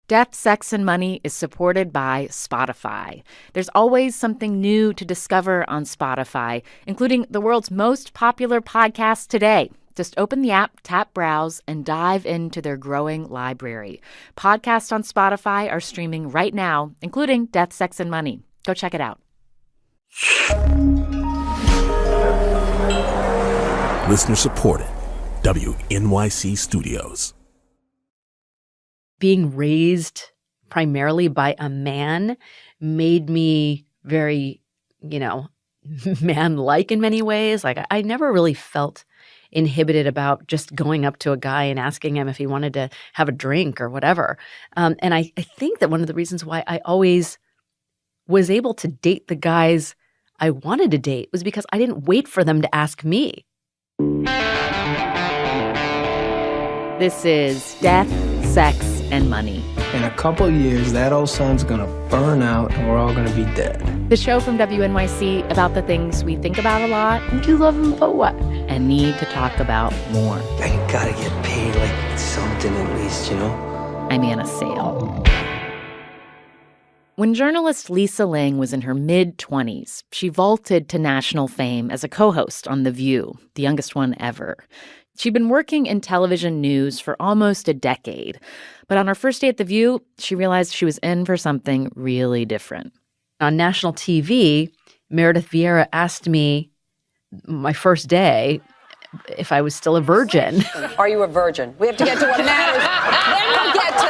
Death, Sex, and Money is supported by Spotify. There's always something new to discover on Spotify, including the world's most popular podcasts today. Just open the app, tap Browse, and dive into their growing library. Podcasts on Spotify are streaming right now, including Death, Sex, and Money. Go check it out. Listener supported. WNYC Studios. Being raised primarily by a man made me very, man-like in many ways. Like, I never really felt inhibited about just going up to a guy and asking him if he wanted to have a drink or whatever. And I think that one of the reasons why I always was able to date the guys I wanted to date was because I didn't wait for them to ask me. This is Death, Sex, and Money. In a couple years, that old sun's gonna burn out and we're all gonna be dead. The show from WNYC about the things we think about a lot. You love him, but what? And need to talk about more. And you gotta get paid like something at least, I'm Anna Sale. When journalist Lisa Ling was in her mid-20s, she vaulted to national fame as a co-host on The View, the youngest one ever. She'd been working in television news for almost a decade. But on her first day at The View, she realized she was in for something really different. On national TV, Meredith Vieira asked me my first day if I was still a virgin. Are you a virgin? We have to get to what matters. Then we'll get to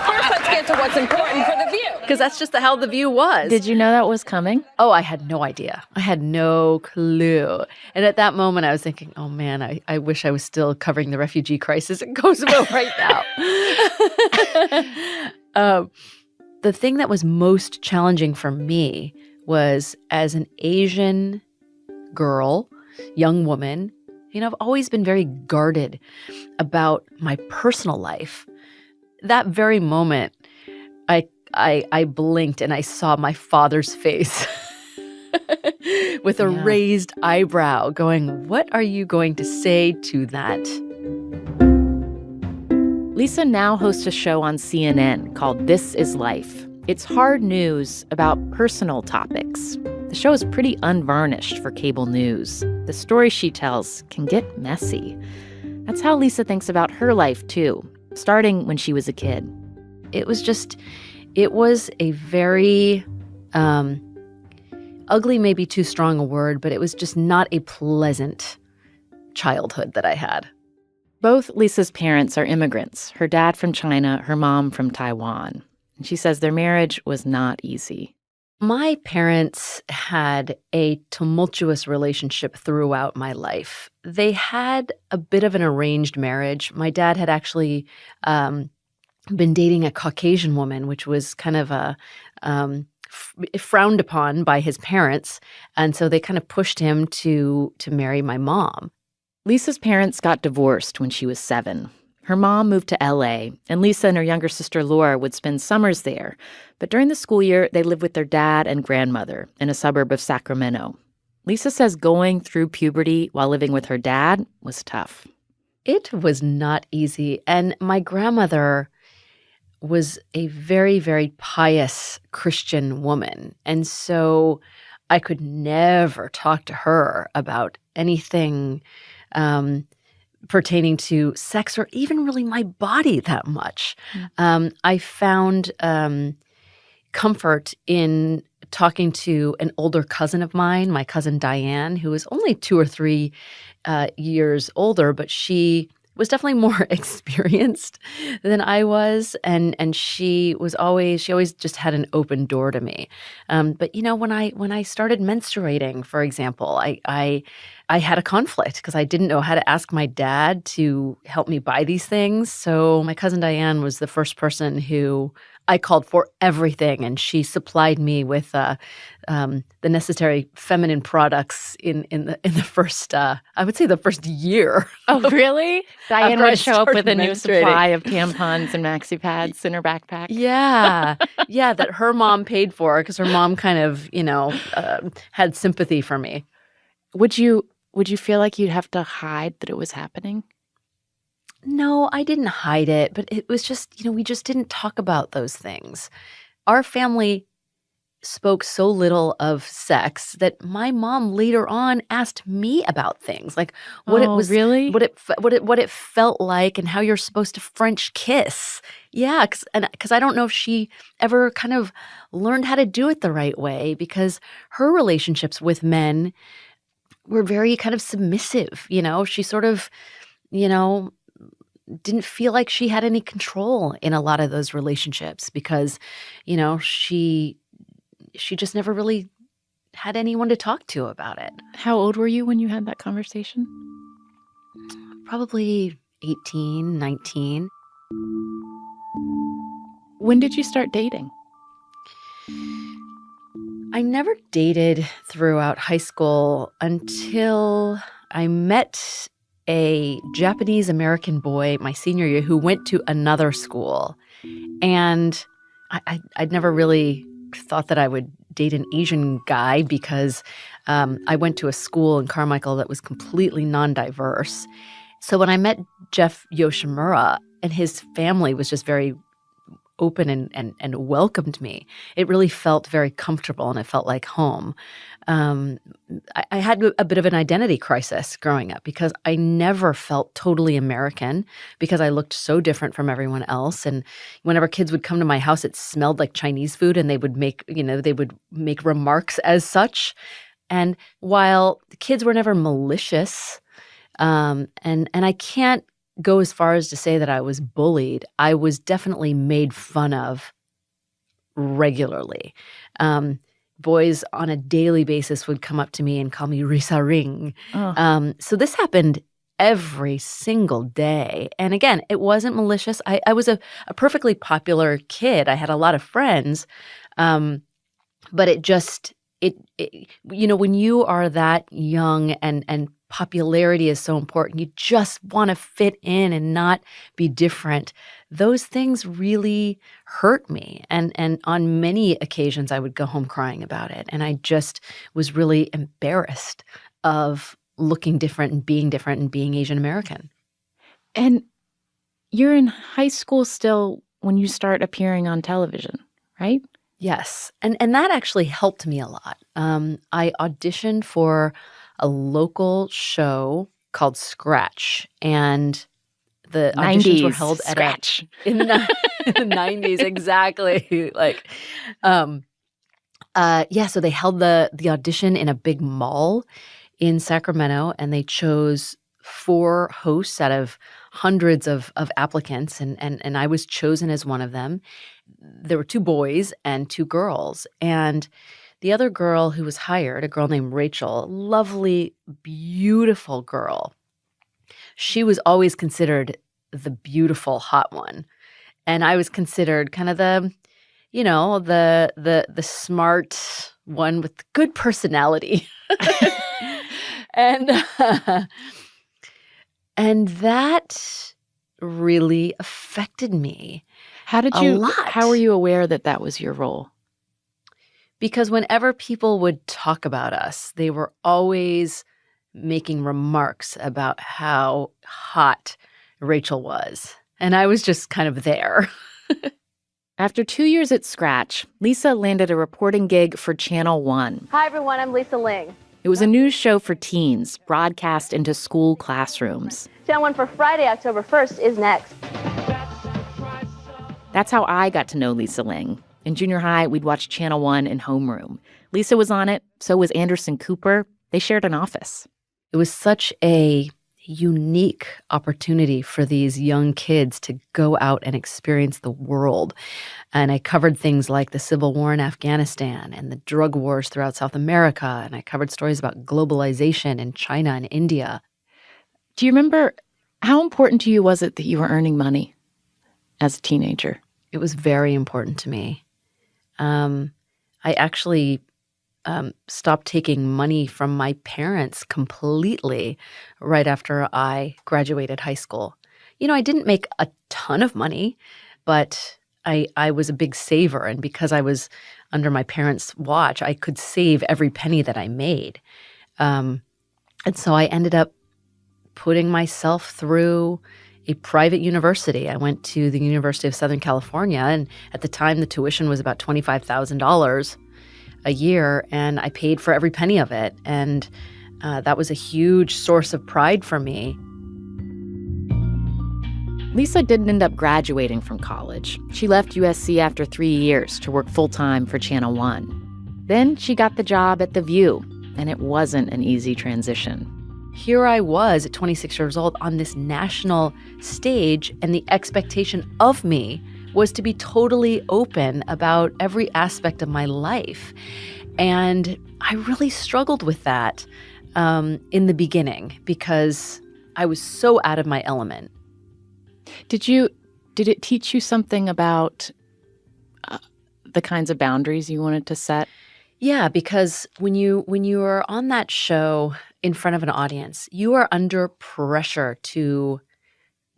First, let's get to what's important for The View. Because that's just how The View was. Did you know that was coming? Oh, I had no idea. I had no clue. And at that moment, I was thinking, oh, man, I wish I was still covering the refugee crisis in Kosovo right now. The thing that was most challenging for me was, as an Asian girl, young woman, I've always been very guarded about my personal life. That very moment, I blinked and I saw my father's face with a raised eyebrow going, what are you going to say to that? Lisa now hosts a show on CNN called This Is Life. It's hard news about personal topics. The show is pretty unvarnished for cable news. The stories she tells can get messy. That's how Lisa thinks about her life, too, starting when she was a kid. It was a very ugly, maybe too strong a word, but it was just not a pleasant childhood that I had. Both Lisa's parents are immigrants, her dad from China, her mom from Taiwan. And she says their marriage was not easy. My parents had a tumultuous relationship throughout my life. They had a bit of an arranged marriage. My dad had actually been dating a Caucasian woman, which was kind of frowned upon by his parents. And so they kind of pushed him to marry my mom. Lisa's parents got divorced when she was 7. Her mom moved to L.A., and Lisa and her younger sister Laura would spend summers there. But during the school year, they lived with their dad and grandmother in a suburb of Sacramento. Lisa says going through puberty while living with her dad was tough. It was not easy. And my grandmother was a very, very pious Christian woman. And so I could never talk to her about anything pertaining to sex or even really my body that much. I found comfort in talking to an older cousin of mine, my cousin Diane, who was only 2 or 3 years older, but she was definitely more experienced than I was, and she always just had an open door to me. But when I started menstruating, for example, I had a conflict because I didn't know how to ask my dad to help me buy these things. So my cousin Diane was the first person who I called for everything, and she supplied me with the necessary feminine products in the first I would say the first year. Oh, really? Diane would show up with a new menstruating. supply of tampons and maxi pads in her backpack. Yeah, that her mom paid for because her mom kind of had sympathy for me. Would you feel like you'd have to hide that it was happening? No, I didn't hide it, but it was just, we just didn't talk about those things. Our family spoke so little of sex that my mom later on asked me about things like what it Oh, was, really? what it felt like, and how you're supposed to French kiss. Yeah, because I don't know if she ever kind of learned how to do it the right way, because her relationships with men were very kind of submissive. She sort of, didn't feel like she had any control in a lot of those relationships because, she just never really had anyone to talk to about it. How old were you when you had that conversation? Probably 18, 19. When did you start dating? I never dated throughout high school until I met a Japanese American boy my senior year who went to another school. And I'd never really thought that I would date an Asian guy because I went to a school in Carmichael that was completely non-diverse. So when I met Jeff Yoshimura, and his family was just very open and welcomed me, it really felt very comfortable and it felt like home. I had a bit of an identity crisis growing up because I never felt totally American because I looked so different from everyone else. And whenever kids would come to my house, it smelled like Chinese food, and they would make remarks as such. And while the kids were never malicious, and I can't go as far as to say that I was bullied, I was definitely made fun of regularly. Boys on a daily basis would come up to me and call me Risa Ring. Oh. So this happened every single day. And again, it wasn't malicious. I was a perfectly popular kid. I had a lot of friends. But when you are that young and popularity is so important, you just want to fit in and not be different. Those things really hurt me. And on many occasions, I would go home crying about it. And I just was really embarrassed of looking different and being Asian American. And you're in high school still when you start appearing on television, right? Yes. And that actually helped me a lot. I auditioned for a local show called Scratch, and the auditions were held at Scratch. In the 90s, exactly. So they held the audition in a big mall in Sacramento, and they chose 4 hosts out of hundreds of applicants, and I was chosen as one of them. There were 2 boys and 2 girls, and the other girl who was hired, a girl named Rachel, a lovely, beautiful girl, she was always considered the beautiful, hot one. And I was considered kind of the smart one with good personality. And that really affected me. How were you aware that was your role? Because whenever people would talk about us, they were always making remarks about how hot Rachel was. And I was just kind of there. After 2 years at Scratch, Lisa landed a reporting gig for Channel 1. Hi, everyone. I'm Lisa Ling. It was a news show for teens, broadcast into school classrooms. Channel 1 for Friday, October 1st is next. That's how I got to know Lisa Ling. In junior high, we'd watch Channel 1 in homeroom. Lisa was on it, so was Anderson Cooper. They shared an office. It was such a unique opportunity for these young kids to go out and experience the world. And I covered things like the Civil War in Afghanistan and the drug wars throughout South America. And I covered stories about globalization in China and India. Do you remember, how important to you was it that you were earning money as a teenager? It was very important to me. I actually stopped taking money from my parents completely right after I graduated high school. I didn't make a ton of money, but I was a big saver. And because I was under my parents' watch, I could save every penny that I made. And so I ended up putting myself through a private university. I went to the University of Southern California, and at the time, the tuition was about $25,000 a year, and I paid for every penny of it. And that was a huge source of pride for me. Lisa didn't end up graduating from college. She left USC after 3 years to work full-time for Channel One. Then she got the job at The View, and it wasn't an easy transition. Here I was at 26 years old on this national stage, and the expectation of me was to be totally open about every aspect of my life. And I really struggled with that in the beginning because I was so out of my element. Did it teach you something about the kinds of boundaries you wanted to set? Yeah, because when you are on that show in front of an audience, you are under pressure to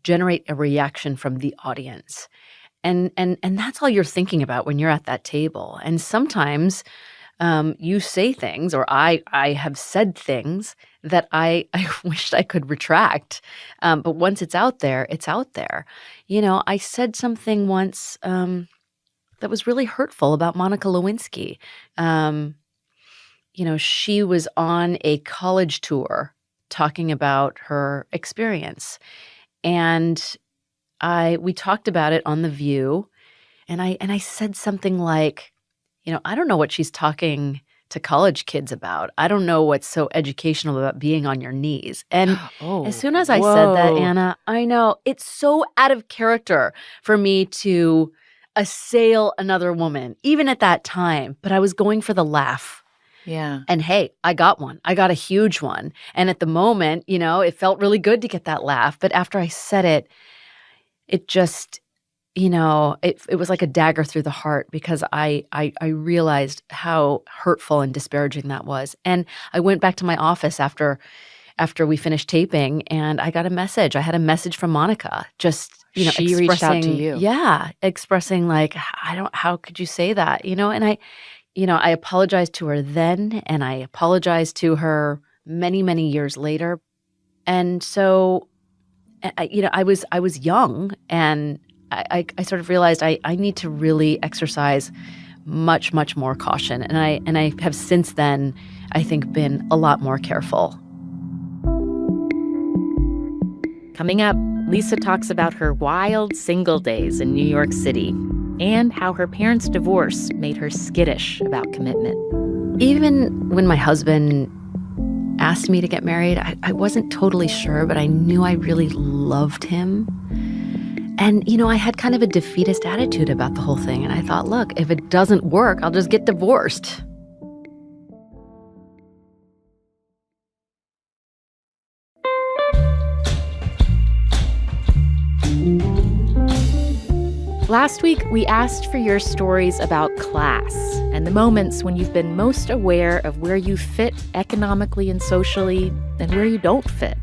generate a reaction from the audience. And that's all you're thinking about when you're at that table. And sometimes you say things, or I have said things that I wished I could retract. But once it's out there, it's out there. You know, I said something once that was really hurtful about Monica Lewinsky. You know, she was on a college tour talking about her experience. And we talked about it on The View. And I said something like, you know, I don't know what she's talking to college kids about. I don't know what's so educational about being on your knees. And as soon as I said that, Anna, I know it's so out of character for me to assail another woman, even at that time. But I was going for the laugh. Yeah. And hey, I got one. I got a huge one. And at the moment, you know, it felt really good to get that laugh. But after I said it, it just, you know, it was like a dagger through the heart because I realized how hurtful and disparaging that was. And I went back to my office after we finished taping, and I got a message. I had a message from Monica, just, you know, she reached out to you. Yeah, expressing like, how could you say that? You know, and I apologized to her then, and I apologized to her many, many years later. And so, you know, I was young, and I sort of realized I need to really exercise much, much more caution. And I have since then, I think, been a lot more careful. Coming up, Lisa talks about her wild single days in New York City and how her parents' divorce made her skittish about commitment. Even when my husband asked me to get married, I wasn't totally sure, but I knew I really loved him. And, you know, I had kind of a defeatist attitude about the whole thing. And I thought, look, if it doesn't work, I'll just get divorced. Last week, we asked for your stories about class and the moments when you've been most aware of where you fit economically and socially and where you don't fit.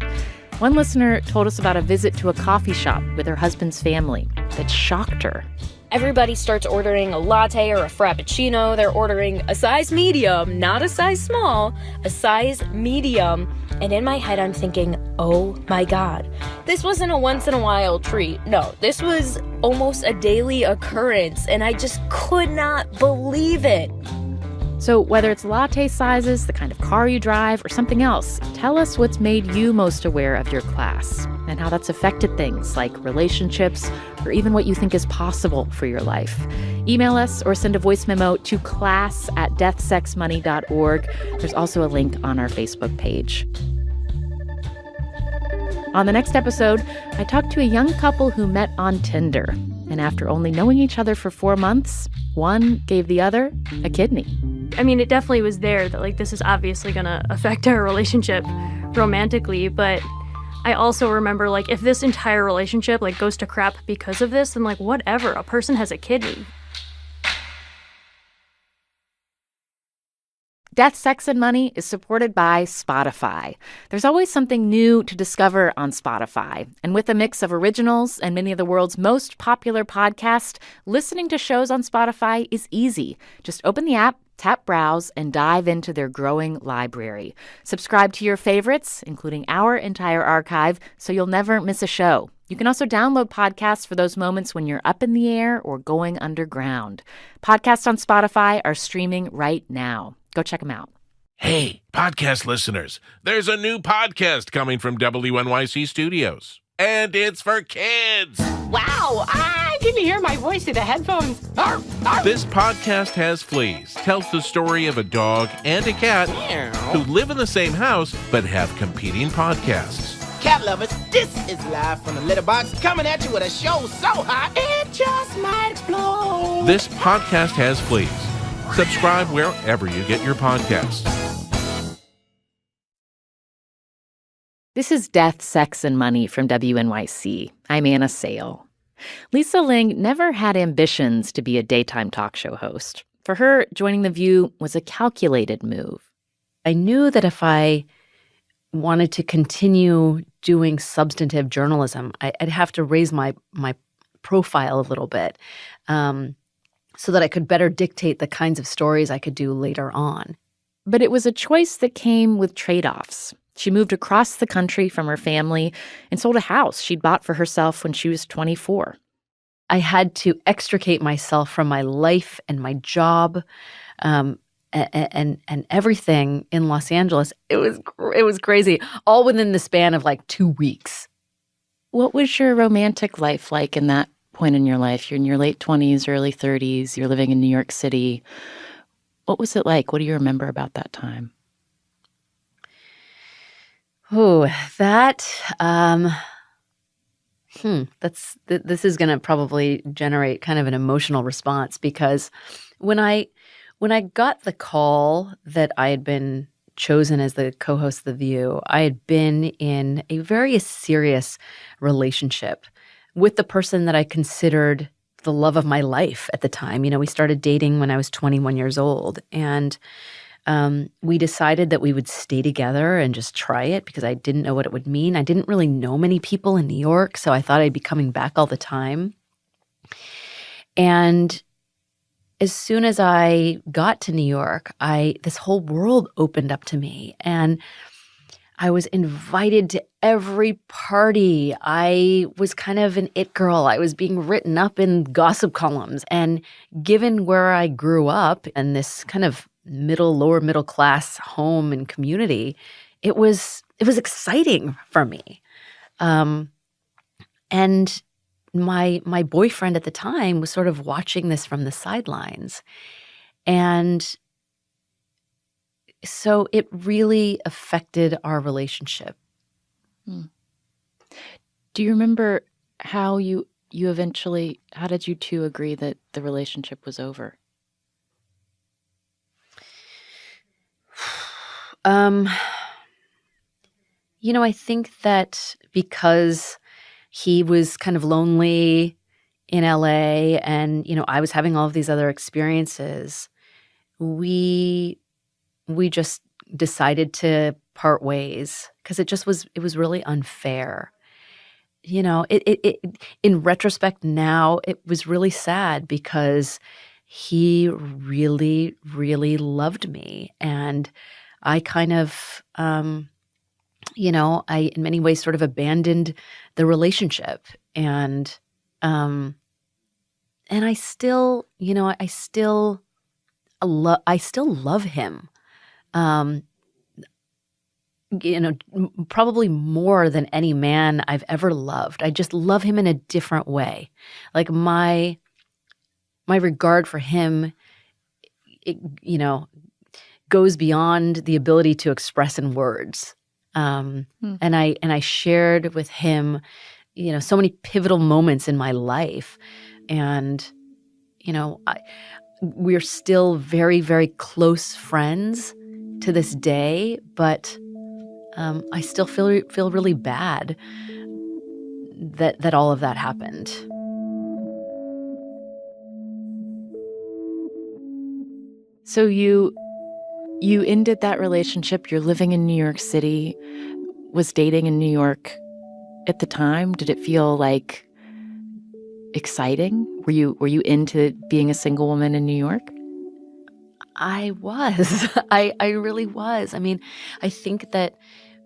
One listener told us about a visit to a coffee shop with her husband's family that shocked her. Everybody starts ordering a latte or a frappuccino. They're ordering a size medium, not a size small, a size medium. And in my head, I'm thinking, oh my God, this wasn't a once-in-a-while treat. No, this was almost a daily occurrence, and I just could not believe it. So whether it's latte sizes, the kind of car you drive, or something else, tell us what's made you most aware of your class and how that's affected things like relationships or even what you think is possible for your life. Email us or send a voice memo to class@deathsexmoney.org. There's also a link on our Facebook page. On the next episode, I talked to a young couple who met on Tinder. And after only knowing each other for 4 months, one gave the other a kidney. I mean, it definitely was there that, like, this is obviously going to affect our relationship romantically. But I also remember, like, if this entire relationship, like, goes to crap because of this, then, like, whatever. A person has a kidney. Death, Sex, and Money is supported by Spotify. There's always something new to discover on Spotify. And with a mix of originals and many of the world's most popular podcasts, listening to shows on Spotify is easy. Just open the app, tap Browse, and dive into their growing library. Subscribe to your favorites, including our entire archive, so you'll never miss a show. You can also download podcasts for those moments when you're up in the air or going underground. Podcasts on Spotify are streaming right now. Go check them out. Hey, podcast listeners, there's a new podcast coming from WNYC Studios. And it's for kids. Wow, I can hear my voice through the headphones. This podcast has fleas, tells the story of a dog and a cat who live in the same house but have competing podcasts. Cat lovers, this is live from the litter box, coming at you with a show so hot it just might explode. This podcast has fleas. Subscribe wherever you get your podcasts. This is Death, Sex, and Money from WNYC. I'm Anna Sale. Lisa Ling never had ambitions to be a daytime talk show host. For her, joining The View was a calculated move. I knew that if I wanted to continue doing substantive journalism, I'd have to raise my profile a little bit so that I could better dictate the kinds of stories I could do later on. But it was a choice that came with trade-offs. She moved across the country from her family and sold a house she'd bought for herself when she was 24. I had to extricate myself from my life and my job and everything in Los Angeles. It was crazy, all within the span of like 2 weeks. What was your romantic life like in that point in your life? You're in your late 20s, early 30s. You're living in New York City. What was it like? What do you remember about that time? Oh, that, this is going to probably generate kind of an emotional response because when I got the call that I had been chosen as the co-host of The View, I had been in a very serious relationship with the person that I considered the love of my life at the time. You know, we started dating when I was 21 years old, and we decided that we would stay together and just try it because I didn't know what it would mean. I didn't really know many people in New York, so I thought I'd be coming back all the time. And as soon as I got to New York, this whole world opened up to me, and I was invited to every party. I was kind of an it girl. I was being written up in gossip columns, and given where I grew up and this kind of lower middle class home and community, it was exciting for me. And my boyfriend at the time was sort of watching this from the sidelines. And so it really affected our relationship. Do you remember how you eventually, how did you two agree that the relationship was over? I think that because he was kind of lonely in LA and, I was having all of these other experiences, we just decided to part ways because it was really unfair. In retrospect now, it was really sad because he really, really loved me. And I kind of, I in many ways sort of abandoned the relationship. And I still, I still love him. Probably more than any man I've ever loved. I just love him in a different way. Like my regard for him, goes beyond the ability to express in words. And I shared with him, so many pivotal moments in my life. And, we're still very, very close friends to this day, but I still feel really bad that all of that happened. So you ended that relationship. You're living in New York City, was dating in New York at the time. Did it feel like exciting? Were you into being a single woman in New York? I was. I really was. I mean, I think that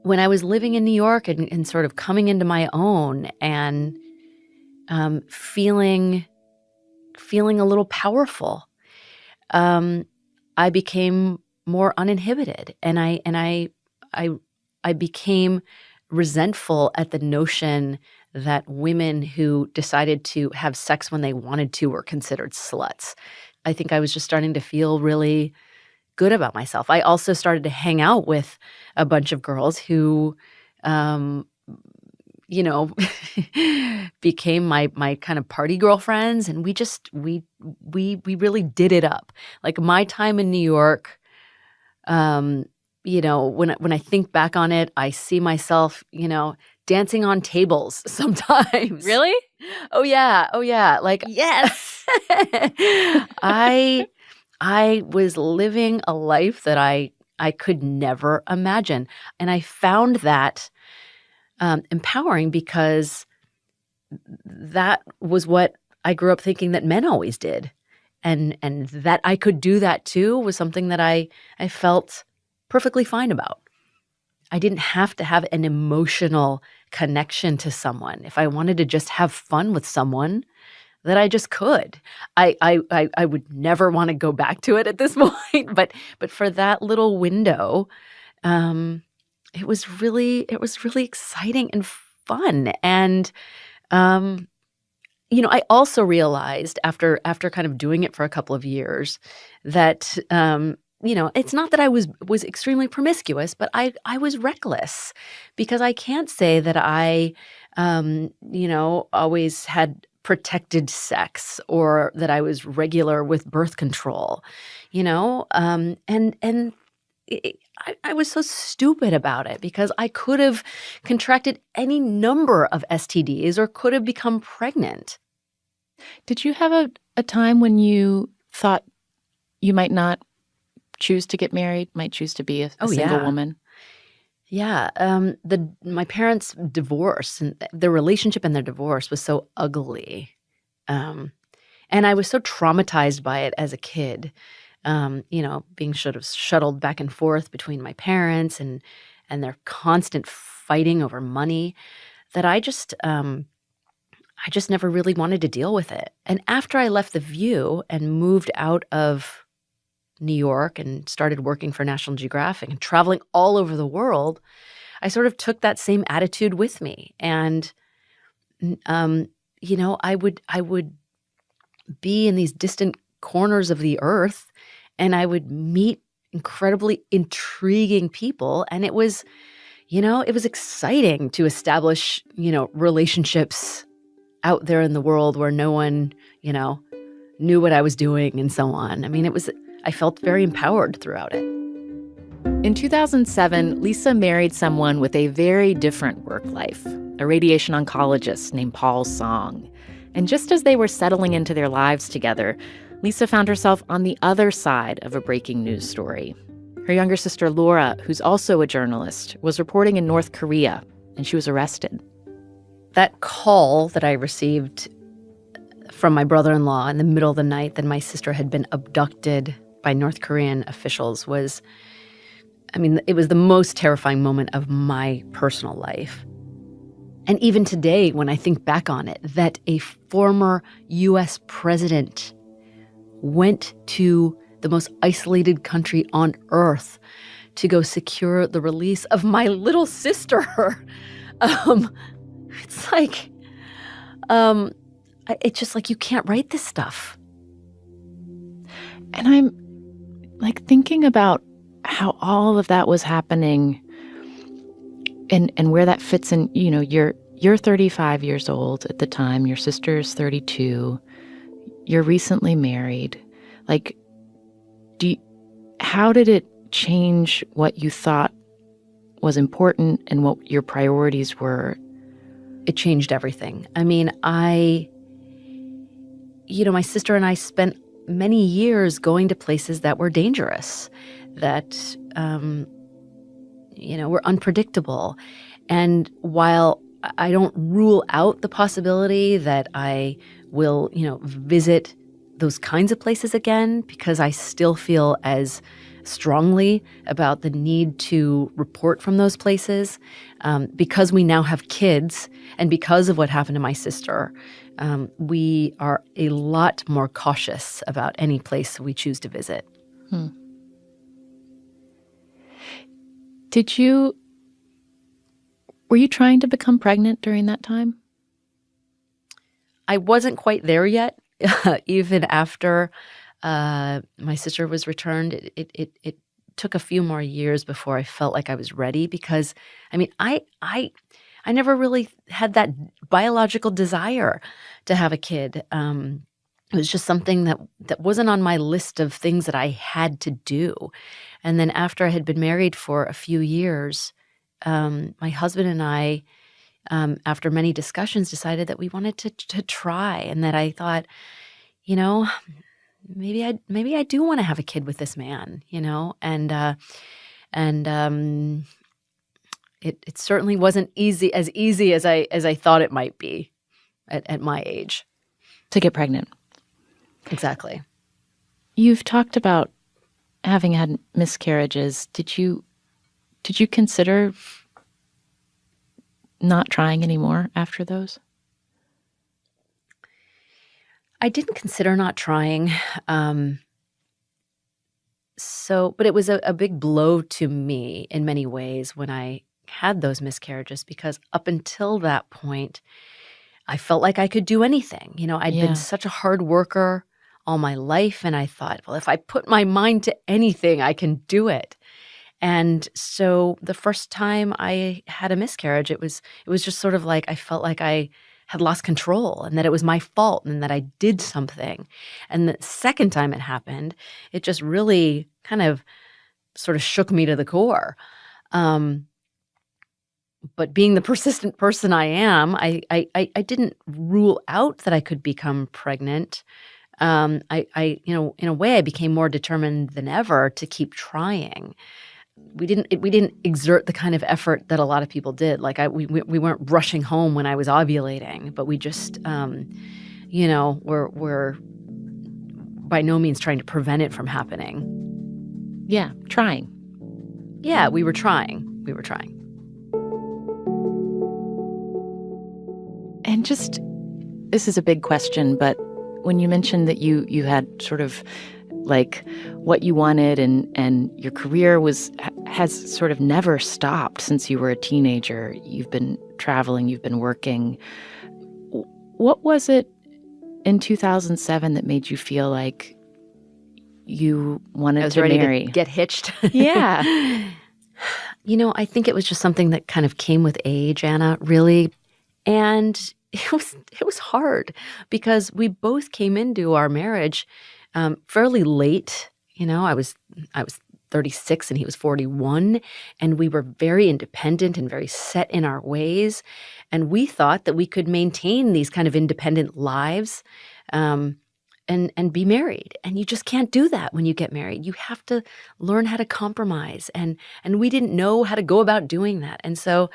when I was living in New York and sort of coming into my own and feeling a little powerful, I became more uninhibited, and I became resentful at the notion that women who decided to have sex when they wanted to were considered sluts. I think I was just starting to feel really good about myself. I also started to hang out with a bunch of girls who, became my kind of party girlfriends, and we really did it up. Like my time in New York, when I think back on it, I see myself, dancing on tables sometimes. Really? Oh yeah. Like Yes. I was living a life that I could never imagine. And I found that empowering because that was what I grew up thinking that men always did. And that I could do that too was something that I felt perfectly fine about. I didn't have to have an emotional connection to someone. If I wanted to just have fun with someone, that I just could. I would never want to go back to it at this point, but for that little window, it was really exciting and fun. And I also realized after kind of doing it for a couple of years that it's not that I was extremely promiscuous, but I was reckless, because I can't say that I always had protected sex or that I was regular with birth control, and I was so stupid about it, because I could have contracted any number of STDs or could have become pregnant. Did you have a time when you thought you might not choose to get married, might choose to be a single woman? Yeah. My parents' divorce and their relationship and their divorce was so ugly. And I was so traumatized by it as a kid, being sort of shuttled back and forth between my parents and their constant fighting over money, that I just never really wanted to deal with it. And after I left The View and moved out of New York and started working for National Geographic and traveling all over the world, I sort of took that same attitude with me. And, I would be in these distant corners of the earth, and I would meet incredibly intriguing people. And it was exciting to establish, relationships out there in the world where no one, knew what I was doing and so on. I mean, I felt very empowered throughout it. In 2007, Lisa married someone with a very different work life, a radiation oncologist named Paul Song. And just as they were settling into their lives together, Lisa found herself on the other side of a breaking news story. Her younger sister, Laura, who's also a journalist, was reporting in North Korea, and she was arrested. That call that I received from my brother-in-law in the middle of the night that my sister had been abducted by North Korean officials it was the most terrifying moment of my personal life. And even today, when I think back on it, that a former U.S. president went to the most isolated country on earth to go secure the release of my little sister. It's like, it's just like, you can't write this stuff. And I'm like thinking about how all of that was happening and where that fits in. You're 35 years old at the time. Your sister's 32. You're recently married. Like, how did it change what you thought was important and what your priorities were? It changed everything. I mean, my sister and I spent many years going to places that were dangerous, that, were unpredictable. And while I don't rule out the possibility that I will, visit those kinds of places again, because I still feel as strongly about the need to report from those places. Because we now have kids and because of what happened to my sister, we are a lot more cautious about any place we choose to visit. Were you trying to become pregnant during that time? I wasn't quite there yet. Even after my sister was returned, it took a few more years before I felt like I was ready because, I mean, I never really had that biological desire to have a kid. It was just something that wasn't on my list of things that I had to do. And then after I had been married for a few years, my husband and I, after many discussions, decided that we wanted to try, and that I thought, you know, maybe I do want to have a kid with this man, you know, and it certainly wasn't easy as I thought it might be at my age To get pregnant. Exactly. You've talked about having had miscarriages. Did you consider not trying anymore after those? I didn't consider not trying. But it was a big blow to me in many ways when I had those miscarriages, because up until that point, I felt like I could do anything. You know, I'd been such a hard worker all my life, and I thought, well, if I put my mind to anything, I can do it. And so the first time I had a miscarriage, it was just sort of like I felt like I had lost control and that it was my fault and that I did something. And the second time it happened, it just really kind of sort of shook me to the core. But being the persistent person I am, I didn't rule out that I could become pregnant. In a way, I became more determined than ever to keep trying. We didn't exert the kind of effort that a lot of people did. Like we weren't rushing home when I was ovulating, but we just, we're by no means trying to prevent it from happening. Yeah, trying. Yeah, we were trying. And just, this is a big question, but when you mentioned that you had sort of like what you wanted and your career has sort of never stopped since you were a teenager. You've been traveling, you've been working. What was it in 2007 that made you feel like you wanted to ready marry? To get hitched. Yeah. You know, I think it was just something that kind of came with age, Anna, really. And it was hard because we both came into our marriage fairly late. You know, I was 36 and he was 41, and we were very independent and very set in our ways. And we thought that we could maintain these kind of independent lives and be married. And you just can't do that when you get married. You have to learn how to compromise. And we didn't know how to go about doing that. And so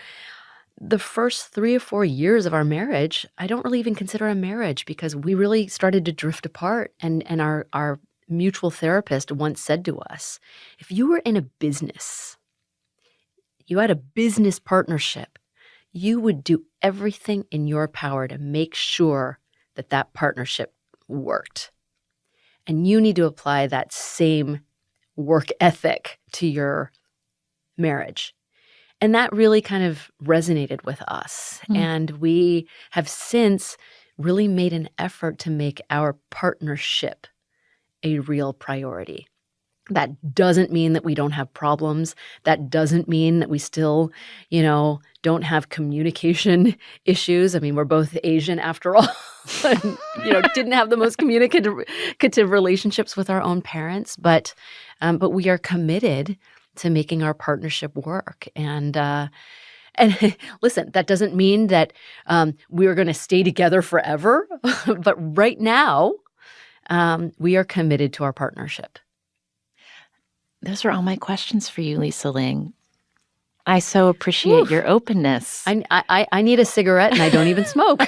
the first 3 or 4 years of our marriage, I don't really even consider a marriage, because we really started to drift apart. And our mutual therapist once said to us, if you were in a business, you had a business partnership, you would do everything in your power to make sure that that partnership worked. And you need to apply that same work ethic to your marriage. And that really kind of resonated with us. And we have since really made an effort to make our partnership a real priority. That doesn't mean that we don't have problems. That doesn't mean that we still, don't have communication issues. I mean, we're both Asian after all. And, didn't have the most communicative relationships with our own parents. But we are committed to making our partnership work. And listen, that doesn't mean that we're going to stay together forever. But right now, we are committed to our partnership. Those are all my questions for you, Lisa Ling. I so appreciate your openness. I need a cigarette, and I don't even smoke.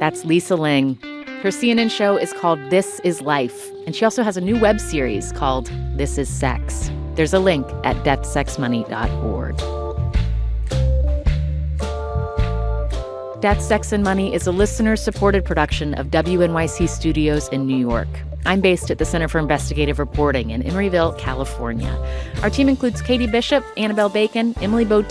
That's Lisa Ling. Her CNN show is called This Is Life, and she also has a new web series called This Is Sex. There's a link at deathsexmoney.org. Death, Sex, and Money is a listener-supported production of WNYC Studios in New York. I'm based at the Center for Investigative Reporting in Emeryville, California. Our team includes Katie Bishop, Annabelle Bacon, Emily Boat,